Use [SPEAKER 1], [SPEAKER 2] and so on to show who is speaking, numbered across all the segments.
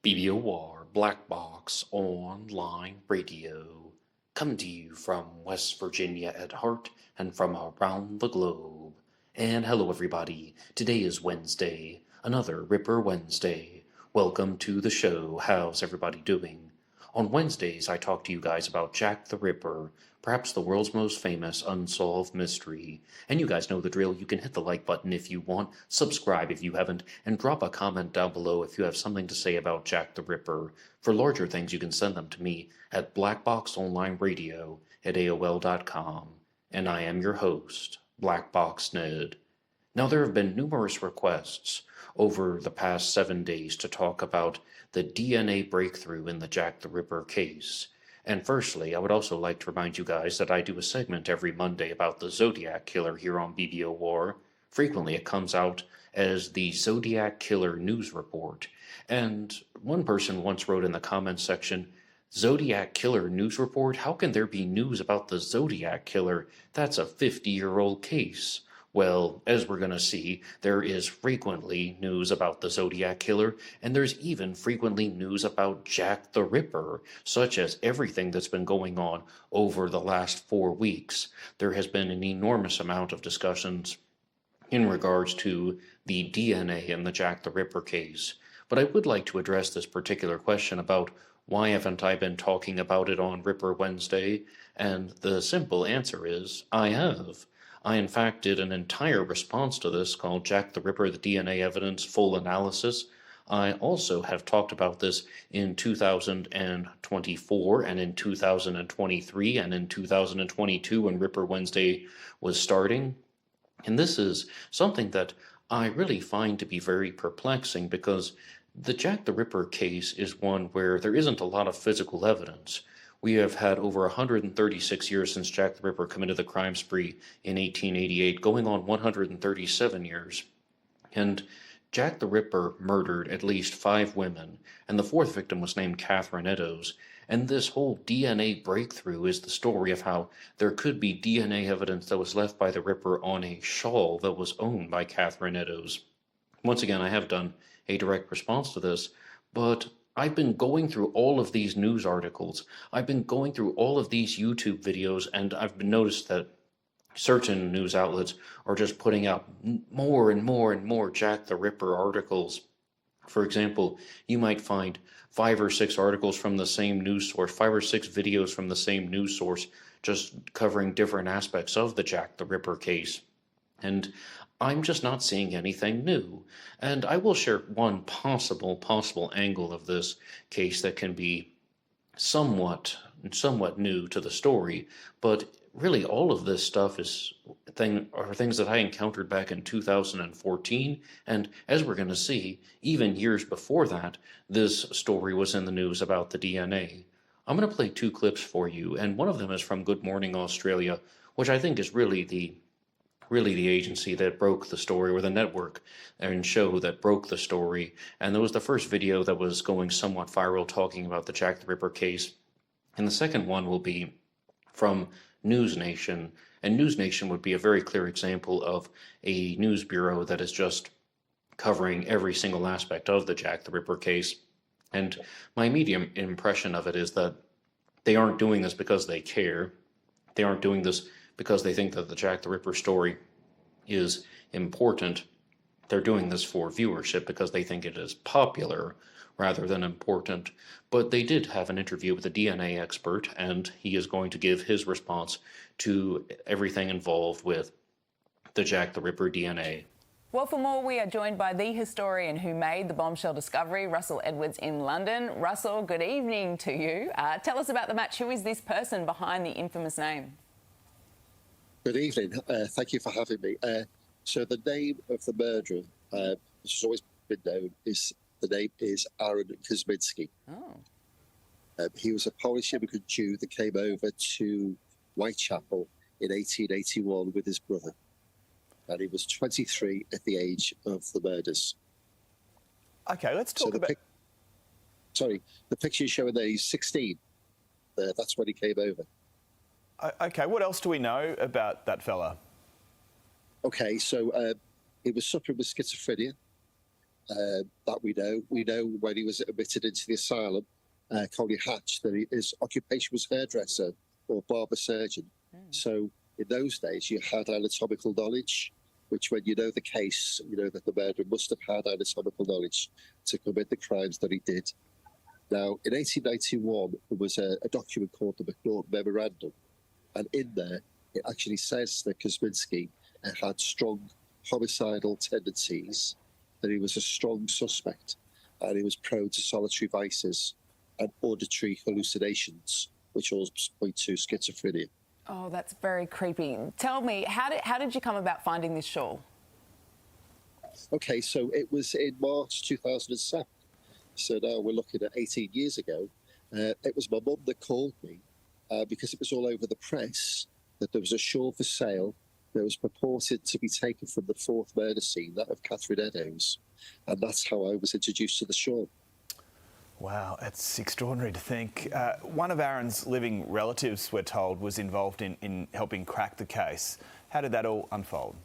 [SPEAKER 1] BBOR Black Box Online Radio, coming to you from West Virginia at heart and from around the globe. And hello, everybody. Today is Wednesday, another Ripper Wednesday. Welcome to the show. How's everybody doing? On Wednesdays, I talk to you guys about Jack the Ripper, perhaps the world's most famous unsolved mystery. And you guys know the drill. You can hit the like button if you want, subscribe if you haven't, and drop a comment down below if you have something to say about Jack the Ripper. For larger things, you can send them to me at blackboxonlineradio at AOL.com. And I am your host, Box Ned. Now, there have been numerous requests over the past 7 days to talk about the DNA breakthrough in the Jack the Ripper case. And firstly, I would also like to remind you guys that I do a segment every Monday about the Zodiac Killer here on BBOR. Frequently, it comes out as the Zodiac Killer News Report. And one person once wrote in the comments section, Zodiac Killer News Report? How can there be news about the Zodiac Killer? That's a 50-year-old case. Well, as we're going to see, there is frequently news about the Zodiac Killer, and there's even frequently news about Jack the Ripper, such as everything that's been going on over the last 4 weeks. There has been an enormous amount of discussions in regards to the DNA in the Jack the Ripper case. But I would like to address this particular question about why haven't I been talking about it on Ripper Wednesday? And the simple answer is, I have. I, in fact, did an entire response to this called Jack the Ripper, the DNA Evidence Full Analysis. I also have talked about this in 2024 and in 2023 and in 2022 when Ripper Wednesday was starting. And this is something that I really find to be very perplexing because the Jack the Ripper case is one where there isn't a lot of physical evidence. We have had over 136 years since Jack the Ripper committed the crime spree in 1888, going on 137 years. And Jack the Ripper murdered at least 5 women, and the 4th victim was named Catherine Eddowes. And this whole DNA breakthrough is the story of how there could be DNA evidence that was left by the Ripper on a shawl that was owned by Catherine Eddowes. Once again, I have done a direct response to this, but I've been going through all of these news articles. I've been going through all of these YouTube videos, and I've been noticed that certain news outlets are just putting out more and more and more Jack the Ripper articles. For example, you might find 5 or 6 articles from the same news source, 5 or 6 videos from the same news source, just covering different aspects of the Jack the Ripper case. And I'm just not seeing anything new. And I will share one possible angle of this case that can be somewhat new to the story, but really all of this stuff are things that I encountered back in 2014, and as we're going to see, even years before that, this story was in the news about the DNA. I'm going to play 2 clips for you, and one of them is from Good Morning Australia, which I think is really the agency that broke the story, or the network and show that broke the story. And there was the first video that was going somewhat viral talking about the Jack the Ripper case. And the second one will be from News Nation. And News Nation would be a very clear example of a news bureau that is just covering every single aspect of the Jack the Ripper case. And my immediate impression of it is that they aren't doing this because they care. They aren't doing this because they think that the Jack the Ripper story is important. They're doing this for viewership because they think it is popular rather than important. But they did have an interview with a DNA expert, and he is going to give his response to everything involved with the Jack the Ripper DNA.
[SPEAKER 2] Well, for more, we are joined by the historian who made the bombshell discovery, Russell Edwards in London. Russell, good evening to you. Tell us about the match. Who is this person behind the infamous name?
[SPEAKER 3] Good evening. Thank you for having me. So the name of the murderer, which has always been known, the name is Aaron Kosminski.
[SPEAKER 2] Oh.
[SPEAKER 3] He was a Polish immigrant Jew that came over to Whitechapel in 1881 with his brother. And he was 23 at the age of the murders.
[SPEAKER 4] Okay, let's talk about...
[SPEAKER 3] the picture showing there, he's 16. That's when he came over.
[SPEAKER 4] Okay, what else do we know about that fella?
[SPEAKER 3] Okay, so he was suffering with schizophrenia. that we know. We know when he was admitted into the asylum, Coley Hatch, that his occupation was hairdresser or barber surgeon. So in those days, you had anatomical knowledge, which when you know the case, you know that the murderer must have had anatomical knowledge to commit the crimes that he did. Now, in 1891, there was a document called the McNaughton Memorandum, and in there, it actually says that Kosminski had strong homicidal tendencies, that he was a strong suspect, and he was prone to solitary vices and auditory hallucinations, which all point to schizophrenia.
[SPEAKER 2] Oh, that's very creepy. Tell me, how did you come about finding this shawl?
[SPEAKER 3] Okay, so it was in March 2007. So now we're looking at 18 years ago. It was my mum that called me because it was all over the press that there was a shawl for sale that was purported to be taken from the fourth murder scene, that of Catherine Eddowes. And that's how I was introduced to the shawl.
[SPEAKER 4] Wow, it's extraordinary to think. One of Aaron's living relatives, we're told, was involved in helping crack the case. How did that all unfold?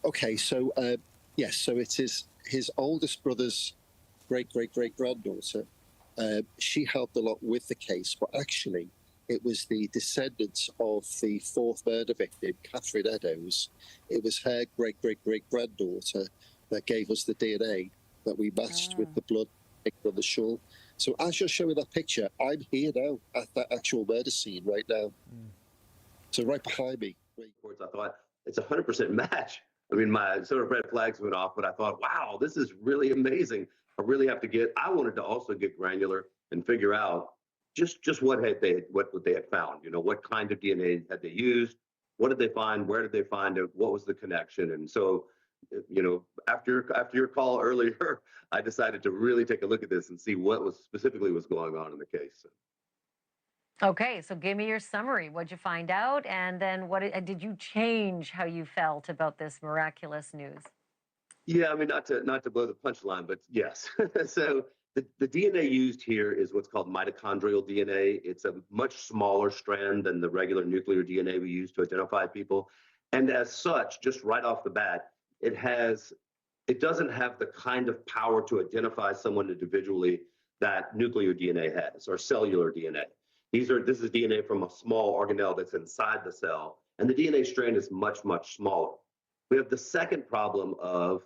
[SPEAKER 3] Okay, so yes, so it is his oldest brother's great-great-great-granddaughter. She helped a lot with the case, but actually it was the descendants of the fourth murder victim, Catherine Eddowes. It was her great-great-great-granddaughter that gave us the DNA that we matched with the blood on the shawl. So as you're showing that picture, I'm here now at that actual murder scene right now. So right behind me.
[SPEAKER 5] I thought it's 100% match. I mean, my sort of red flags went off, but I thought, wow, this is really amazing. I wanted to also get granular and figure out just what they had found. You know, what kind of DNA had they used? What did they find? Where did they find it? What was the connection? And so, you know, after your call earlier, I decided to really take a look at this and see what was going on in the case.
[SPEAKER 6] Okay, so give me your summary. What'd you find out? And then did you change how you felt about this miraculous news?
[SPEAKER 5] Yeah, I mean, not to blow the punchline, but yes. So the DNA used here is what's called mitochondrial DNA. It's a much smaller strand than the regular nuclear DNA we use to identify people. And as such, just right off the bat, it doesn't have the kind of power to identify someone individually that nuclear DNA has, or cellular DNA. This is DNA from a small organelle that's inside the cell, and the DNA strand is much, much smaller. We have the second problem of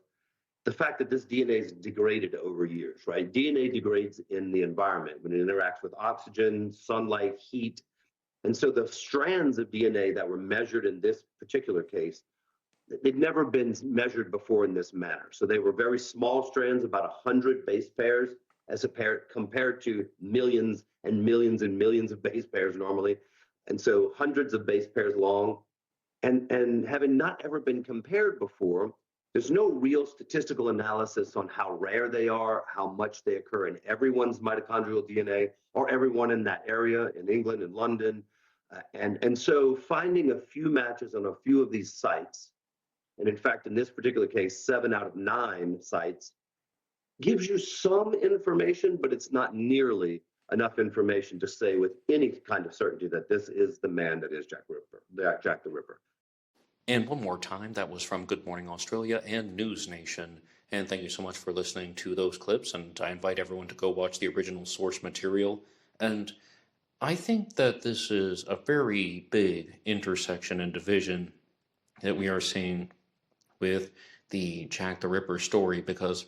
[SPEAKER 5] the fact that this DNA is degraded over years, right? DNA degrades in the environment when it interacts with oxygen, sunlight, heat. And so the strands of DNA that were measured in this particular case, they'd never been measured before in this manner. So they were very small strands, about 100 base pairs, compared to millions and millions and millions of base pairs normally. And so hundreds of base pairs long. And having not ever been compared before, there's no real statistical analysis on how rare they are, how much they occur in everyone's mitochondrial DNA, or everyone in that area, in England and London. And so finding a few matches on a few of these sites, and in fact, in this particular case, 7 out of 9 sites, gives you some information, but it's not nearly enough information to say with any kind of certainty that this is the man that is Jack the Ripper.
[SPEAKER 1] And one more time, that was from Good Morning Australia and News Nation. And thank you so much for listening to those clips. And I invite everyone to go watch the original source material. And I think that this is a very big intersection and division that we are seeing with the Jack the Ripper story, because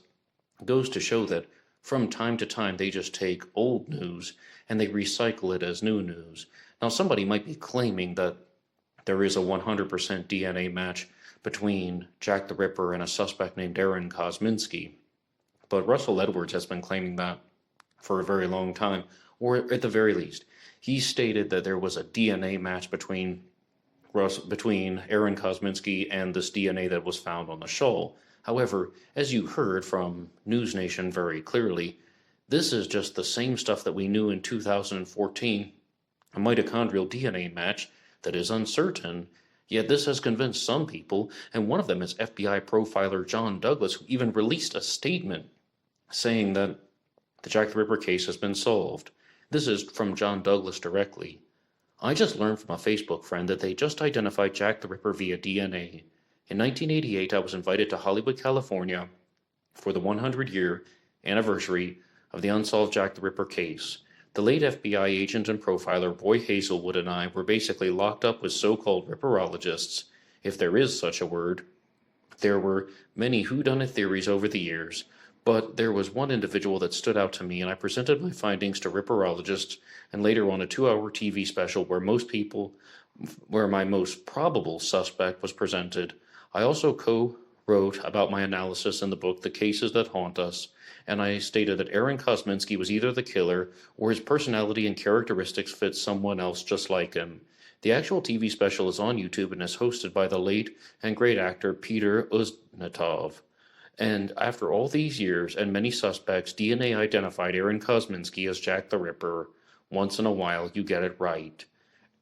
[SPEAKER 1] it goes to show that from time to time they just take old news and they recycle it as new news. Now, somebody might be claiming that there is a 100% DNA match between Jack the Ripper and a suspect named Aaron Kosminski, but Russell Edwards has been claiming that for a very long time, or at the very least, he stated that there was a DNA match between Aaron Kosminski and this DNA that was found on the shoal. However, as you heard from News Nation very clearly, this is just the same stuff that we knew in 2014, a mitochondrial DNA match that is uncertain, yet this has convinced some people, and one of them is FBI profiler John Douglas, who even released a statement saying that the Jack the Ripper case has been solved. This is from John Douglas directly. I just learned from a Facebook friend that they just identified Jack the Ripper via DNA. In 1988, I was invited to Hollywood, California for the 100-year anniversary of the unsolved Jack the Ripper case. The late FBI agent and profiler Roy Hazelwood and I were basically locked up with so-called ripperologists, if there is such a word. There were many whodunit theories over the years, but there was one individual that stood out to me, and I presented my findings to ripperologists, and later on a 2-hour TV special where my most probable suspect was presented. I also co-wrote about my analysis in the book The Cases That Haunt Us, and I stated that Aaron Kosminski was either the killer or his personality and characteristics fit someone else just like him. The actual TV special is on YouTube and is hosted by the late and great actor Peter Ustinov. And after all these years and many suspects, DNA identified Aaron Kosminski as Jack the Ripper. Once in a while, you get it right.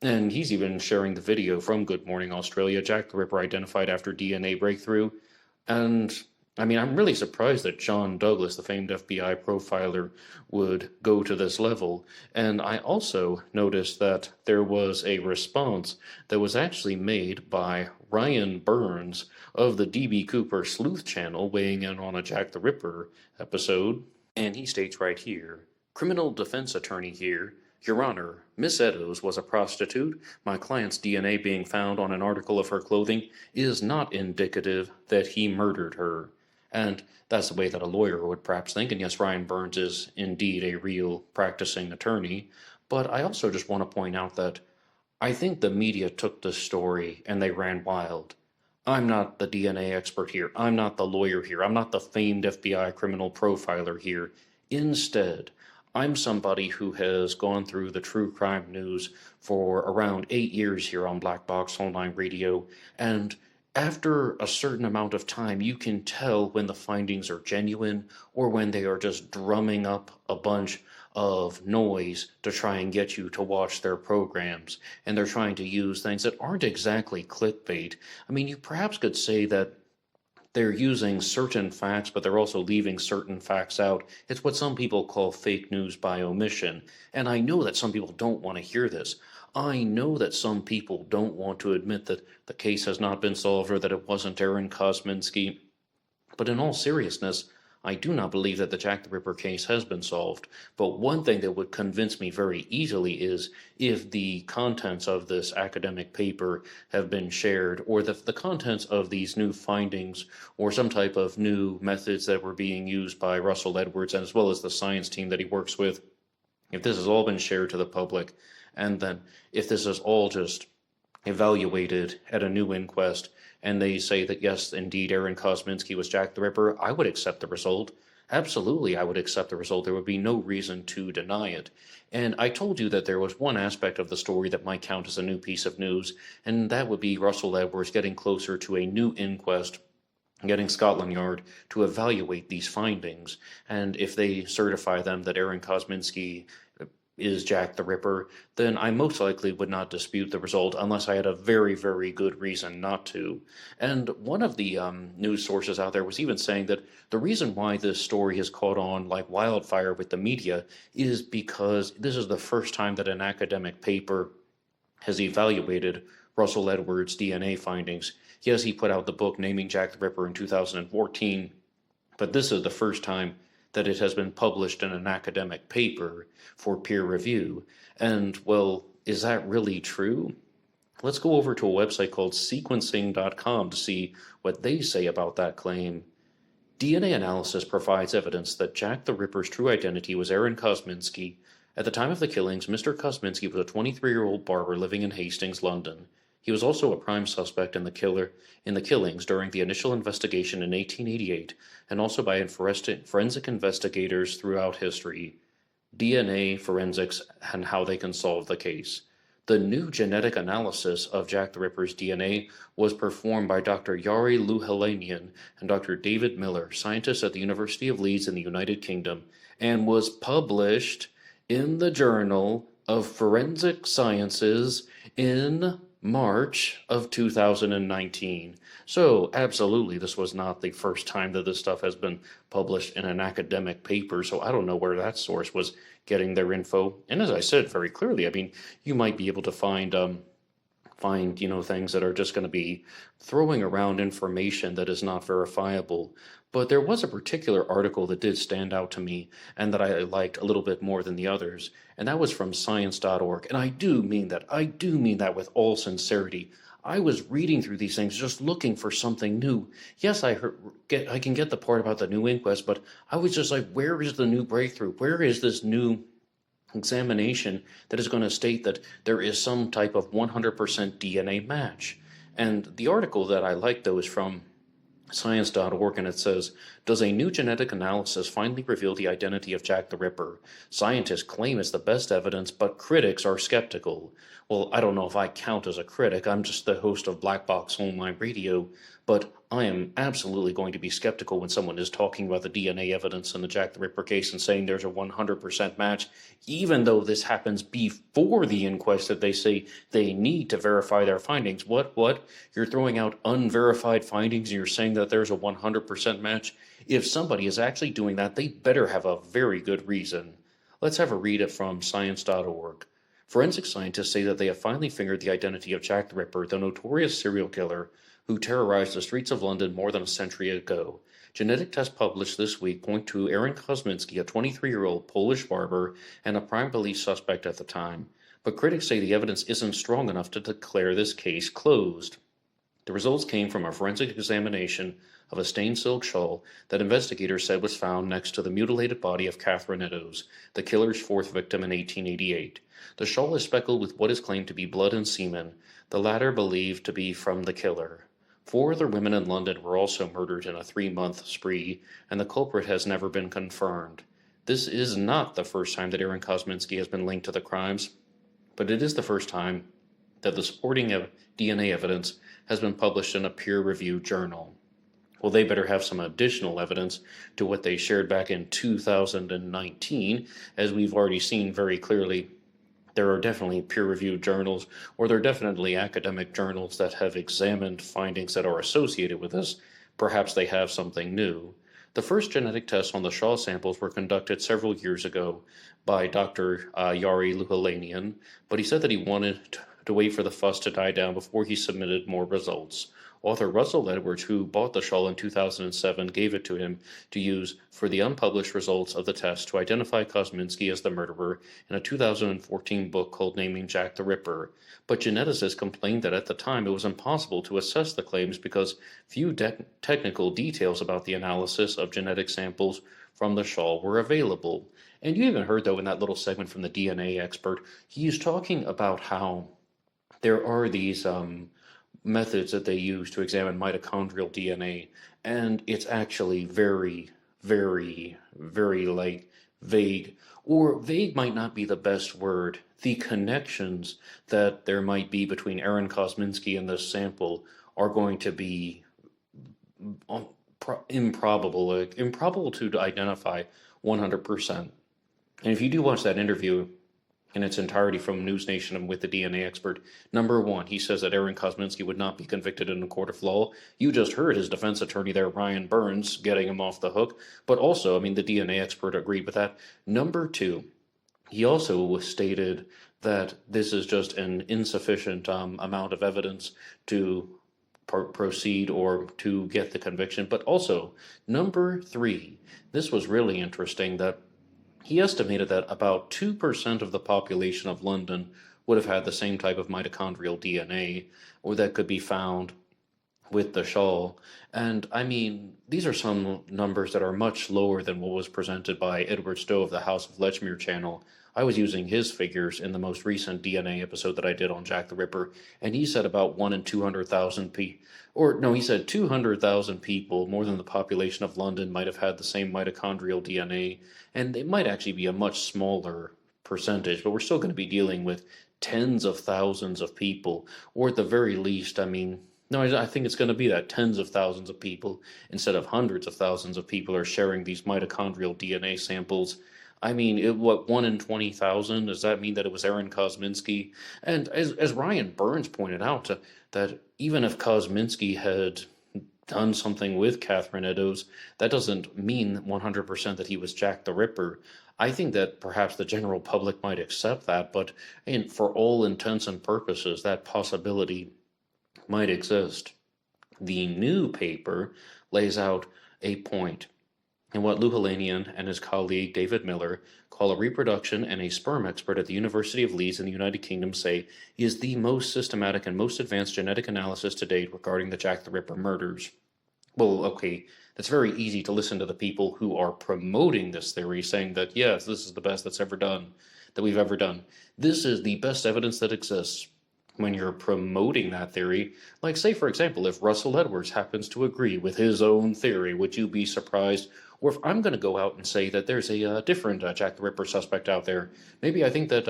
[SPEAKER 1] And he's even sharing the video from Good Morning Australia, Jack the Ripper identified after DNA breakthrough. And I mean, I'm really surprised that John Douglas, the famed FBI profiler, would go to this level. And I also noticed that there was a response that was actually made by Ryan Burns of the D.B. Cooper Sleuth channel, weighing in on a Jack the Ripper episode. And he states right here, criminal defense attorney here, Your Honor, Miss Eddowes was a prostitute. My client's DNA being found on an article of her clothing is not indicative that he murdered her. And that's the way that a lawyer would perhaps think. And yes, Ryan Burns is indeed a real practicing attorney. But I also just want to point out that I think the media took this story and they ran wild. I'm not the DNA expert here. I'm not the lawyer here. I'm not the famed FBI criminal profiler here. Instead, I'm somebody who has gone through the true crime news for around 8 years here on Black Box Online Radio, and after a certain amount of time, you can tell when the findings are genuine or when they are just drumming up a bunch of noise to try and get you to watch their programs. And they're trying to use things that aren't exactly clickbait. I mean, you perhaps could say that they're using certain facts, but they're also leaving certain facts out. It's what some people call fake news by omission. And I know that some people don't want to hear this. I know that some people don't want to admit that the case has not been solved or that it wasn't Aaron Kosminski. But in all seriousness, I do not believe that the Jack the Ripper case has been solved. But one thing that would convince me very easily is if the contents of this academic paper have been shared, or the contents of these new findings or some type of new methods that were being used by Russell Edwards, and as well as the science team that he works with, if this has all been shared to the public, and then if this is all just evaluated at a new inquest, and they say that yes, indeed, Aaron Kosminski was Jack the Ripper, I would accept the result. Absolutely, I would accept the result. There would be no reason to deny it. And I told you that there was one aspect of the story that might count as a new piece of news, and that would be Russell Edwards getting closer to a new inquest, getting Scotland Yard to evaluate these findings. And if they certify them that Aaron Kosminski is Jack the Ripper, then I most likely would not dispute the result unless I had a very, very good reason not to. And one of the news sources out there was even saying that the reason why this story has caught on like wildfire with the media is because this is the first time that an academic paper has evaluated Russell Edwards' DNA findings. Yes, he put out the book Naming Jack the Ripper in 2014, but this is the first time that it has been published in an academic paper for peer review. And, well, is that really true? Let's go over to a website called sequencing.com to see what they say about that claim. DNA analysis provides evidence that Jack the Ripper's true identity was Aaron Kosminski. At the time of the killings, Mr. Kosminski was a 23-year-old barber living in Hastings, London. He was also a prime suspect in the killings during the initial investigation in 1888, and also by forensic investigators throughout history. DNA, forensics, and how they can solve the case. The new genetic analysis of Jack the Ripper's DNA was performed by Dr. Yari Luhelanian and Dr. David Miller, scientists at the University of Leeds in the United Kingdom, and was published in the Journal of Forensic Sciences in March of 2019. So absolutely, this was not the first time that this stuff has been published in an academic paper, so I don't know where that source was getting their info. And as I said very clearly, I mean, you might be able to find find, things that are just going to be throwing around information that is not verifiable. But there was a particular article that did stand out to me and that I liked a little bit more than the others, and that was from science.org. And I do mean that. I do mean that with all sincerity. I was reading through these things just looking for something new. Yes, I can get the part about the new inquest, but I was just like, where is the new breakthrough? Where is this new examination that is going to state that there is some type of 100% DNA match? And the article that I like, though, is from science.org, and it says, does a new genetic analysis finally reveal the identity of Jack the Ripper? Scientists claim it's the best evidence, but critics are skeptical. Well, I don't know if I count as a critic. I'm just the host of Black Box Online Radio, but I am absolutely going to be skeptical when someone is talking about the DNA evidence in the Jack the Ripper case and saying there's a 100% match, even though this happens before the inquest that they say they need to verify their findings. What? You're throwing out unverified findings and you're saying that there's a 100% match? If somebody is actually doing that, they better have a very good reason. Let's have a read it from science.org. Forensic scientists say that they have finally fingered the identity of Jack the Ripper, the notorious serial killer who terrorized the streets of London more than a century ago. Genetic tests published this week point to Aaron Kosminski, a 23-year-old Polish barber and a prime police suspect at the time. But critics say the evidence isn't strong enough to declare this case closed. The results came from a forensic examination of a stained silk shawl that investigators said was found next to the mutilated body of Catherine Eddowes, the killer's fourth victim in 1888. The shawl is speckled with what is claimed to be blood and semen, the latter believed to be from the killer. 4 other women in London were also murdered in a 3-month spree, and the culprit has never been confirmed. This is not the first time that Aaron Kosminski has been linked to the crimes, but it is the first time that the supporting DNA evidence has been published in a peer-reviewed journal. Well, they better have some additional evidence to what they shared back in 2019, as we've already seen very clearly. There are definitely peer-reviewed journals, or there are definitely academic journals that have examined findings that are associated with this. Perhaps they have something new. The first genetic tests on the Shaw samples were conducted several years ago by Dr. Yari Luhalanian, but he said that he wanted to wait for the fuss to die down before he submitted more results. Author Russell Edwards, who bought the shawl in 2007, gave it to him to use for the unpublished results of the test to identify Kosminski as the murderer in a 2014 book called Naming Jack the Ripper. But geneticists complained that at the time it was impossible to assess the claims because few technical details about the analysis of genetic samples from the shawl were available. And you even heard, though, in that little segment from the DNA expert, he's talking about how there are these methods that they use to examine mitochondrial DNA, and it's actually very, very, very vague, or vague might not be the best word. The connections that there might be between Aaron Kosminski and this sample are going to be improbable to identify 100%. And if you do watch that interview in its entirety from News Nation and with the DNA expert, number one, he says that Aaron Kosminski would not be convicted in a court of law. You just heard his defense attorney there, Ryan Burns, getting him off the hook. But also, the DNA expert agreed with that. Number two, he also stated that this is just an insufficient amount of evidence to proceed or to get the conviction. But also, number three, this was really interesting, that he estimated that about 2% of the population of London would have had the same type of mitochondrial DNA, or that could be found with the shawl. And these are some numbers that are much lower than what was presented by Edward Stowe of the House of Lechmere channel. I was using his figures in the most recent DNA episode that I did on Jack the Ripper, and he said about 1 in 200,000 people, he said 200,000 people, more than the population of London, might have had the same mitochondrial DNA, and it might actually be a much smaller percentage, but we're still going to be dealing with tens of thousands of people, or at the very least, I think it's going to be that tens of thousands of people instead of hundreds of thousands of people are sharing these mitochondrial DNA samples. 1 in 20,000? Does that mean that it was Aaron Kosminski? And as Ryan Burns pointed out, that even if Kosminski had done something with Catherine Eddowes, that doesn't mean 100% that he was Jack the Ripper. I think that perhaps the general public might accept that, but for all intents and purposes, that possibility might exist. The new paper lays out a point in what Lou Helanian and his colleague David Miller call a reproduction and a sperm expert at the University of Leeds in the United Kingdom say is the most systematic and most advanced genetic analysis to date regarding the Jack the Ripper murders. Well, okay, that's very easy to listen to the people who are promoting this theory, saying that, yes, this is the best that we've ever done. This is the best evidence that exists. When you're promoting that theory, like say, for example, if Russell Edwards happens to agree with his own theory, would you be surprised? Or if I'm going to go out and say that there's a different Jack the Ripper suspect out there, maybe I think that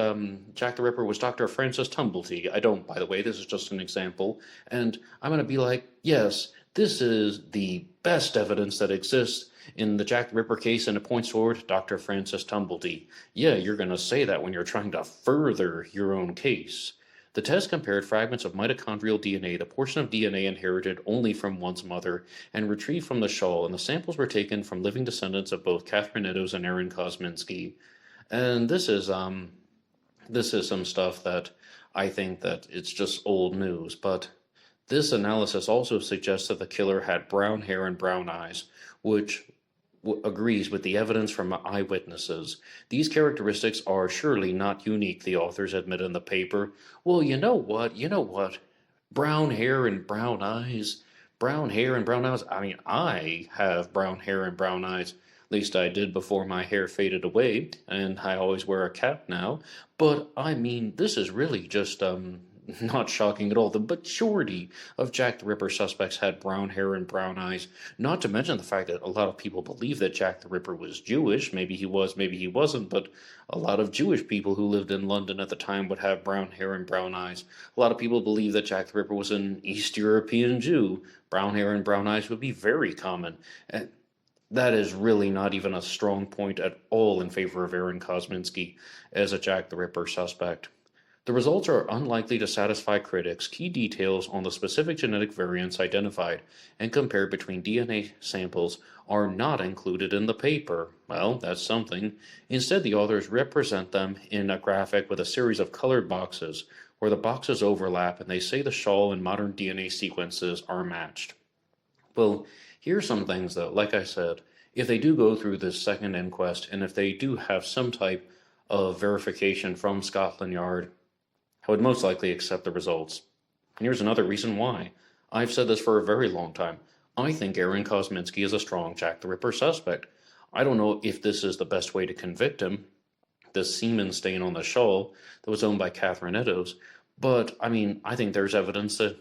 [SPEAKER 1] Jack the Ripper was Dr. Francis Tumblety. I don't, by the way, this is just an example. And I'm going to be like, yes, this is the best evidence that exists in the Jack the Ripper case, and it points toward Dr. Francis Tumblety. Yeah, you're going to say that when you're trying to further your own case. The test compared fragments of mitochondrial DNA, the portion of DNA inherited only from one's mother, and retrieved from the shawl, and the samples were taken from living descendants of both Catherine Eddowes and Aaron Kosminski. And this is some stuff that I think that it's just old news, but this analysis also suggests that the killer had brown hair and brown eyes, which agrees with the evidence from eyewitnesses. These characteristics are surely not unique, the authors admit in the paper. Well, you know what? Brown hair and brown eyes. Brown hair and brown eyes. I mean, I have brown hair and brown eyes. At least I did before my hair faded away, and I always wear a cap now. But, I mean, this is really just, not shocking at all. The majority of Jack the Ripper suspects had brown hair and brown eyes, not to mention the fact that a lot of people believe that Jack the Ripper was Jewish. Maybe he was, maybe he wasn't, but a lot of Jewish people who lived in London at the time would have brown hair and brown eyes. A lot of people believe that Jack the Ripper was an East European Jew. Brown hair and brown eyes would be very common. And that is really not even a strong point at all in favor of Aaron Kosminski as a Jack the Ripper suspect. The results are unlikely to satisfy critics. Key details on the specific genetic variants identified and compared between DNA samples are not included in the paper. Well, that's something. Instead, the authors represent them in a graphic with a series of colored boxes, where the boxes overlap and they say the shawl and modern DNA sequences are matched. Well, here's some things though. Like I said, if they do go through this second inquest, and if they do have some type of verification from Scotland Yard, I would most likely accept the results. And here's another reason why. I've said this for a very long time. I think Aaron Kosminski is a strong Jack the Ripper suspect. I don't know if this is the best way to convict him, the semen stain on the shawl that was owned by Catherine Eddowes, but I mean, I think there's evidence that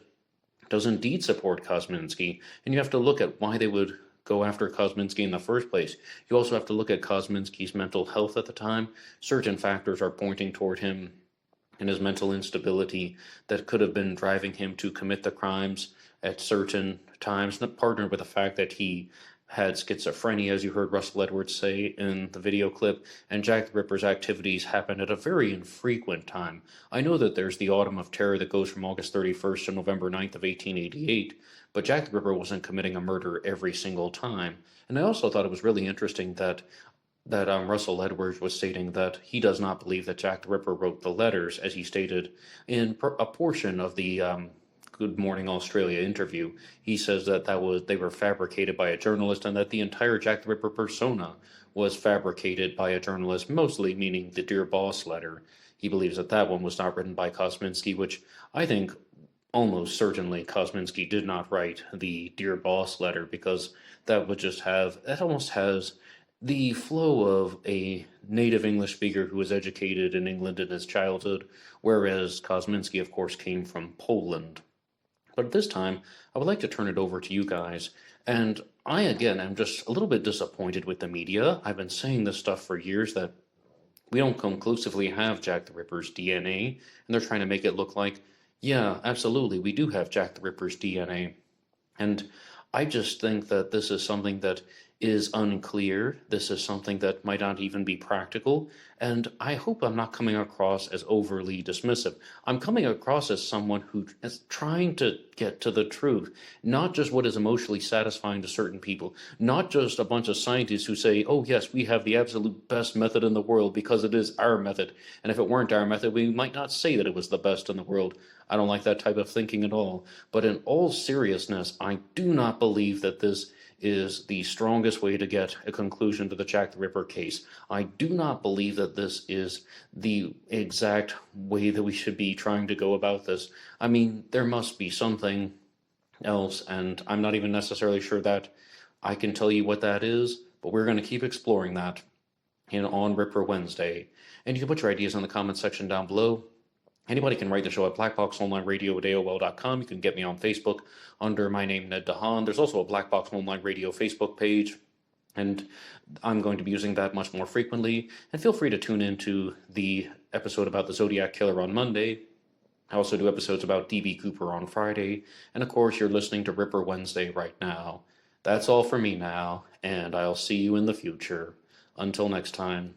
[SPEAKER 1] does indeed support Kosminski, and you have to look at why they would go after Kosminski in the first place. You also have to look at Kosminski's mental health at the time. Certain factors are pointing toward him and his mental instability that could have been driving him to commit the crimes at certain times, partnered with the fact that he had schizophrenia, as you heard Russell Edwards say in the video clip, and Jack the Ripper's activities happened at a very infrequent time. I know that there's the Autumn of Terror that goes from August 31st to November 9th of 1888, but Jack the Ripper wasn't committing a murder every single time. And I also thought it was really interesting that Russell Edwards was stating that he does not believe that Jack the Ripper wrote the letters, as he stated in a portion of the Good Morning Australia interview. He says that they were fabricated by a journalist, and that the entire Jack the Ripper persona was fabricated by a journalist, mostly meaning the Dear Boss letter. He believes that one was not written by Kosminski, which I think almost certainly Kosminski did not write the Dear Boss letter, because that almost has the flow of a native English speaker who was educated in England in his childhood, whereas Kosminski, of course, came from Poland. But at this time, I would like to turn it over to you guys, and I, again, am just a little bit disappointed with the media. I've been saying this stuff for years, that we don't conclusively have Jack the Ripper's DNA, and they're trying to make it look like, yeah, absolutely, we do have Jack the Ripper's DNA. And I just think that this is something that is unclear. This is something that might not even be practical, and I hope I'm not coming across as overly dismissive. I'm coming across as someone who is trying to get to the truth, not just what is emotionally satisfying to certain people, not just a bunch of scientists who say, oh yes, we have the absolute best method in the world because it is our method, and if it weren't our method, we might not say that it was the best in the world. I don't like that type of thinking at all. But in all seriousness, I do not believe that this is the strongest way to get a conclusion to the Jack the Ripper case. I do not believe that this is the exact way that we should be trying to go about this. I mean, there must be something else, and I'm not even necessarily sure that I can tell you what that is, but we're going to keep exploring that on Ripper Wednesday. And you can put your ideas in the comments section down below. Anybody can write the show at blackboxonlineradio@aol.com. You can get me on Facebook under my name, Ned DeHaan. There's also a Black Box Online Radio Facebook page, and I'm going to be using that much more frequently. And feel free to tune into the episode about the Zodiac Killer on Monday. I also do episodes about D.B. Cooper on Friday. And of course, you're listening to Ripper Wednesday right now. That's all for me now, and I'll see you in the future. Until next time.